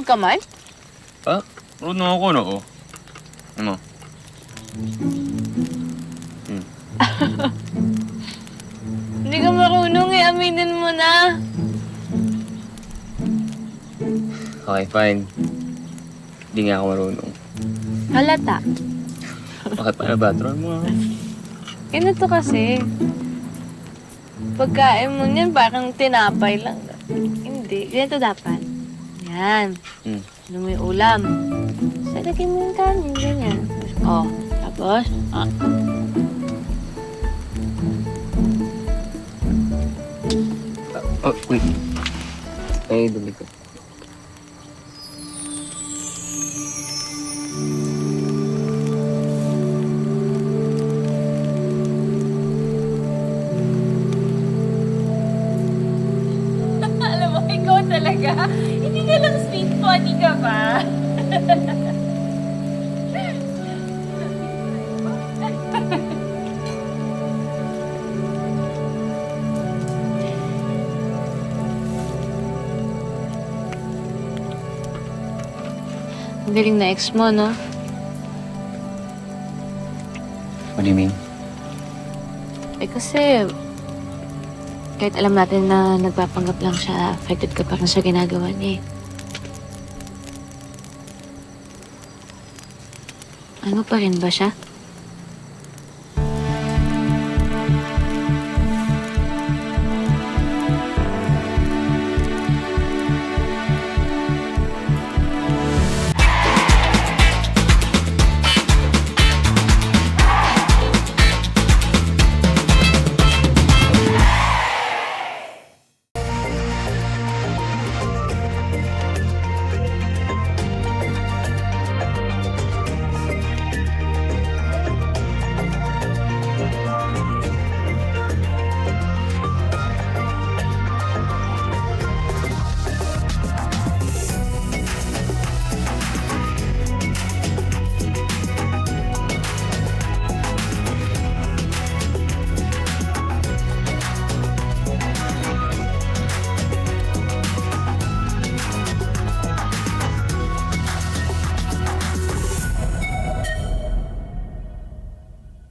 Marunong ka man? Ah, marunong ako, no? Ano? Hindi ka marunong eh. Aminin mo na. Okay, fine. Hindi nga ako marunong. Halata. Bakit pa na ba? Turuan mo ako. Ganito kasi. Pagkain mo niyan, parang tinapay lang. Hindi. Ganito dapat. Yan. Ano mo yung ulam? Salagin mo yung kanin. Ganyan. Oh. Tapos, Oh, wait. Ay, dumi ko. Alam mo, ikaw talaga. Hindi ka lang sweet, funny ka ba? ang galing na ex mo, no? What do you mean? Eh kasi, kahit alam natin na nagpapanggap lang siya, affected ka pa rin sa ginagawa niya eh. Ano pa rin ba siya?